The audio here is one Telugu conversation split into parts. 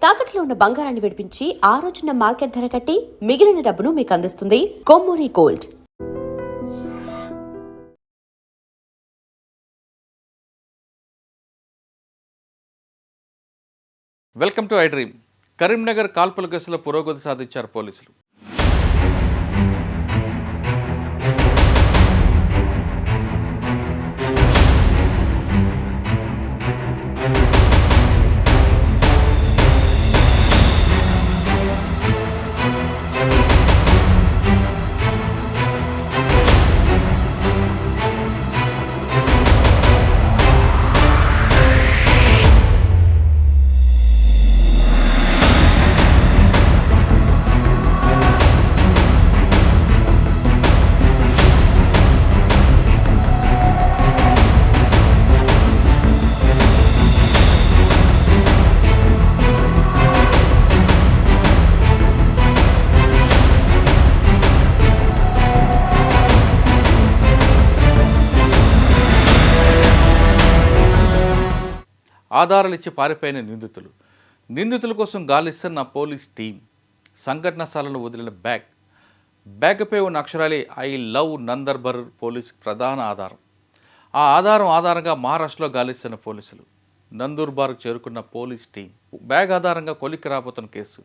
తాకట్లో ఉన్న బంగారాన్ని విడిపించి ఆ రోజున మార్కెట్ ధర కట్టి మిగిలిన డబ్బును మీకు అందిస్తుంది Kommuri gold. Welcome to I dream. Karimnagar కాల్పుల కేసులో పురోగతి సాధించారు పోలీసులు. ఆధారాలు ఇచ్చి పారిపోయిన నిందితుల కోసం గాలిస్తున్న పోలీస్ టీం. సంఘటన స్థలంలో వదిలిన బ్యాగ్పై ఉన్న అక్షరాలే ఐ లవ్ నందర్బర్ పోలీస్ ప్రధాన ఆధారం. ఆ ఆధారంగా మహారాష్ట్రలో గాలిస్తున్న పోలీసులు. నందూర్బార్కు చేరుకున్న పోలీస్ టీం. బ్యాగ్ ఆధారంగా కొలిక్కి రాబోతున్న కేసు.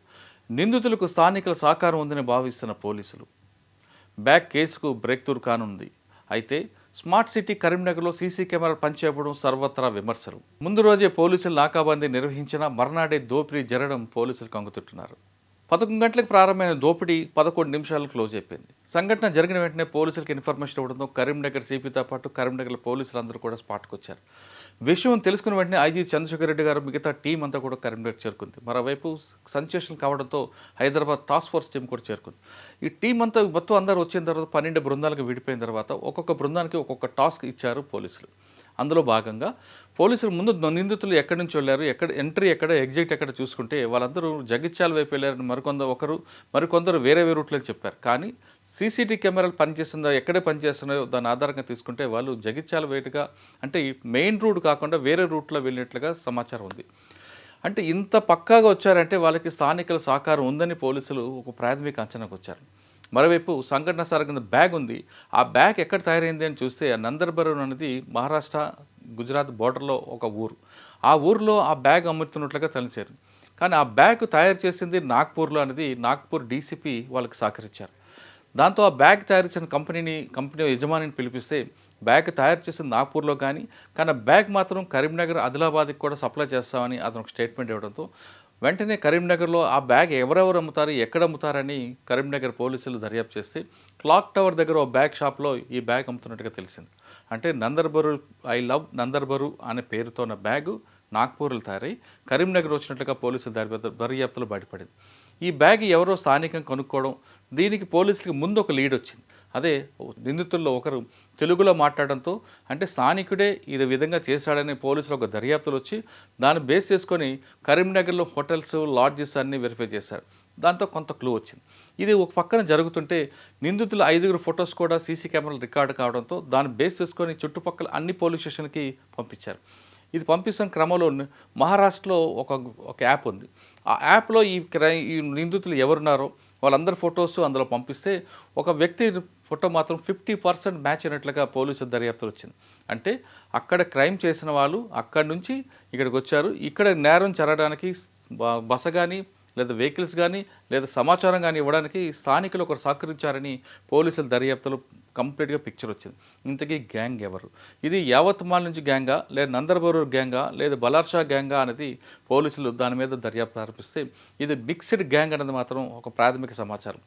నిందితులకు స్థానికుల సహకారం ఉందని భావిస్తున్న పోలీసులు. బ్యాగ్ కేసుకు బ్రేక్ త్రూ కానుంది. అయితే స్మార్ట్ సిటీ కరీంనగర్లో సీసీ కెమెరాలు పనిచేయడం సర్వత్రా విమర్శలు. ముందు రోజే పోలీసులు నాకాబందీ నిర్వహించిన మర్నాడే దోపిడీ జరగడం పోలీసులు కంగుతుంటున్నారు. 11 గంటలకు ప్రారంభమైన దోపిడీ 11 నిమిషాలు క్లోజ్ అయిపోయింది. సంఘటన జరిగిన వెంటనే పోలీసులకు ఇన్ఫర్మేషన్ ఇవ్వడంతో కరీంనగర్ సిపితో పాటు కరీంనగర్ పోలీసులు అందరూ కూడా స్పాట్కి వచ్చారు. విషయం తెలుసుకున్న వెంటనే ఐజీ చంద్రశేఖర్ రెడ్డి గారు మిగతా టీం అంతా కూడా కరీంనగర్ చేరుకుంది. మరోవైపు సెన్సేషన్ కావడంతో హైదరాబాద్ టాస్క్ ఫోర్స్ టీం కూడా చేరుకుంది. ఈ టీం అంతా మొత్తం అందరూ వచ్చిన తర్వాత 12 బృందాలకు విడిపోయిన తర్వాత ఒక్కొక్క బృందానికి ఒక్కొక్క టాస్క్ ఇచ్చారు పోలీసులు. అందులో భాగంగా పోలీసులు ముందు నిందితులు ఎక్కడి నుంచి వెళ్ళారు, ఎంట్రీ ఎక్కడ, ఎగ్జిట్ ఎక్కడ చూసుకుంటే వాళ్ళందరూ జగిత్యాల వైపు వెళ్ళారని మరికొందరు వేరే రూట్లో చెప్పారు. కానీ సీసీటీవీ కెమెరాలు పనిచేస్తుందా, ఎక్కడే పనిచేస్తున్నాయో దాని ఆధారంగా తీసుకుంటే వాళ్ళు జగిత్యాల వైపుగా అంటే మెయిన్ రూట్ కాకుండా వేరే రూట్లో వెళ్ళినట్లుగా సమాచారం ఉంది. అంటే ఇంత పక్కాగా వచ్చారంటే వాళ్ళకి స్థానికుల సహకారం ఉందని పోలీసులు ఒక ప్రాథమిక అంచనాకు వచ్చారు. మరోవైపు సంఘటన సారగిన బ్యాగ్ ఉంది. ఆ బ్యాగ్ ఎక్కడ తయారైంది అని చూస్తే నందర్బర్ అనేది మహారాష్ట్ర గుజరాత్ బోర్డర్లో ఒక ఊరు. ఆ ఊరిలో ఆ బ్యాగ్ అమ్ముతున్నట్లుగా తెలిసారు. కానీ ఆ బ్యాగ్ తయారు చేసింది నాగ్పూర్లో అనేది నాగ్పూర్ డీసీపీ వాళ్ళకి సహకరించారు. దాంతో ఆ బ్యాగ్ తయారు చేసిన కంపెనీ యజమానిని పిలిపిస్తే బ్యాగ్ తయారు చేసిన నాగ్పూర్లో కానీ ఆ బ్యాగ్ మాత్రం కరీంనగర్ ఆదిలాబాద్కి కూడా సప్లై చేస్తామని అతను స్టేట్మెంట్ ఇవ్వడంతో వెంటనే కరీంనగర్లో ఆ బ్యాగ్ ఎవరెవరు అమ్ముతారు, ఎక్కడ అమ్ముతారని కరీంనగర్ పోలీసులు దర్యాప్తు చేస్తే క్లాక్ టవర్ దగ్గర ఓ బ్యాగ్ షాప్లో ఈ బ్యాగ్ అమ్ముతున్నట్టుగా తెలిసింది. అంటే నందర్బరు ఐ లవ్ నందర్బరు అనే పేరుతో ఉన్న బ్యాగు నాగ్పూర్లో తయారై కరీంనగర్ వచ్చినట్లుగా పోలీసులు దర్యాప్తులో బయటపడింది. ఈ బ్యాగ్ ఎవరో స్థానికంగా కొనుక్కోవడం, దీనికి పోలీసులకి ముందు ఒక లీడ్ వచ్చింది. అదే నిందితుల్లో ఒకరు తెలుగులో మాట్లాడడంతో అంటే స్థానికుడే ఇది విధంగా చేశాడని పోలీసులు ఒక దర్యాప్తులు వచ్చి దాన్ని బేస్ చేసుకొని కరీంనగర్లో హోటల్స్, లాడ్జెస్ అన్నీ వెరిఫై చేశారు. దాంతో కొంత క్లూ వచ్చింది. ఇది ఒక పక్కన జరుగుతుంటే నిందితుల 5 ఫొటోస్ కూడా సీసీ కెమెరాలు రికార్డు కావడంతో దాన్ని బేస్ చేసుకొని చుట్టుపక్కల అన్ని పోలీస్ స్టేషన్కి పంపించారు. ఇది పంపిస్తున్న క్రమంలో మహారాష్ట్రలో ఒక యాప్ ఉంది. ఆ యాప్లో ఈ నిందితులు ఎవరున్నారో వాళ్ళందరి ఫొటోస్ అందులో పంపిస్తే ఒక వ్యక్తి ఫోటో మాత్రం 50% మ్యాచ్ అయినట్లుగా పోలీసుల దర్యాప్తులు వచ్చింది. అంటే అక్కడ క్రైమ్ చేసిన వాళ్ళు అక్కడి నుంచి ఇక్కడికి వచ్చారు. ఇక్కడ నేరం జరగడానికి బస కానీ లేదా వెహికల్స్ కానీ లేదా సమాచారం కానీ ఇవ్వడానికి స్థానికులు ఒకరు సహకరించారని పోలీసుల దర్యాప్తులు కంప్లీట్గా పిక్చర్ వచ్చింది. ఇంతకీ గ్యాంగ్ ఎవరు, ఇది యావత్మాల్ నుంచి గ్యాంగా లేదా నందర్బరూర్ గ్యాంగా లేదా బలార్షా గ్యాంగా అనేది పోలీసులు దాని మీద దర్యాప్తు ఆరంభిస్తే ఇది మిక్స్డ్ గ్యాంగ్ అనేది మాత్రం ఒక ప్రాథమిక సమాచారం.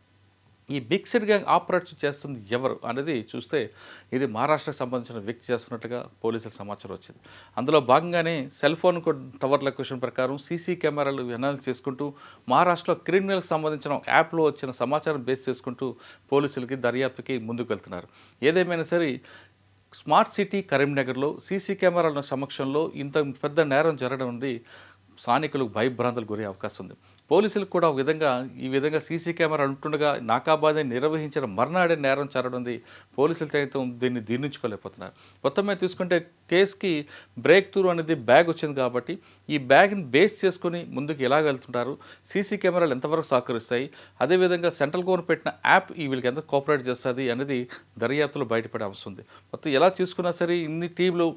ఈ మిక్స్డ్ గ్యాంగ్ ఆపరేట్ చేస్తుంది ఎవరు అనేది చూస్తే ఇది మహారాష్ట్రకు సంబంధించిన వ్యక్తి చేస్తున్నట్టుగా పోలీసుల సమాచారం వచ్చింది. అందులో భాగంగానే సెల్ ఫోన్ టవర్ లొకేషన్ ప్రకారం సీసీ కెమెరాలు అనాలిసిస్ చేసుకుంటూ మహారాష్ట్రలో క్రిమినల్కి సంబంధించిన యాప్లో వచ్చిన సమాచారం బేస్ చేసుకుంటూ పోలీసులకి దర్యాప్తుకి ముందుకు వెళ్తున్నారు. ఏదేమైనా సరే స్మార్ట్ సిటీ కరీంనగర్లో సీసీ కెమెరాల సమక్షంలో ఇంత పెద్ద నేరం జరగడం ఉంది. స్థానికులకు భయభ్రాంతులకు గురే అవకాశం ఉంది. పోలీసులకు కూడా ఈ విధంగా సీసీ కెమెరా ఉంటుండగా నాకాబాద్ నిర్వహించిన మర్నాడే నేరం జరగనుంది. పోలీసులు సైతం దీన్ని జీర్ణించుకోలేకపోతున్నారు. మొత్తం మీద తీసుకుంటే కేసుకి బ్రేక్ త్రూ అనేది బ్యాగ్ వచ్చింది కాబట్టి ఈ బ్యాగ్ని బేస్ చేసుకుని ముందుకు ఎలా వెళ్తుంటారు, సీసీ కెమెరాలు ఎంతవరకు సహకరిస్తాయి, అదేవిధంగా సెంట్రల్ గవర్నమెంట్ పెట్టిన యాప్ ఈ వీళ్ళకి ఎంత కోఆపరేట్ చేస్తుంది అనేది దర్యాప్తులో బయటపడే వస్తుంది. మొత్తం ఎలా చూసుకున్నా సరే ఇన్ని టీంలు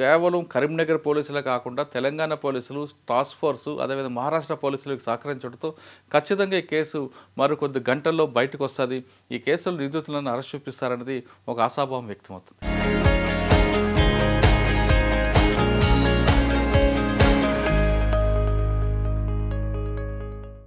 కేవలం కరీంనగర్ పోలీసులే కాకుండా తెలంగాణ పోలీసులు, టాస్క్ ఫోర్సు, అదేవిధంగా మహారాష్ట్ర పోలీసులకు సహకరించడంతో ఖచ్చితంగా ఈ కేసు మరికొద్ది గంటల్లో బయటకు వస్తుంది. ఈ కేసులో నిందితులను అరెస్ట్ చూపిస్తారన్నది ఒక ఆశాభావం వ్యక్తమవుతుంది.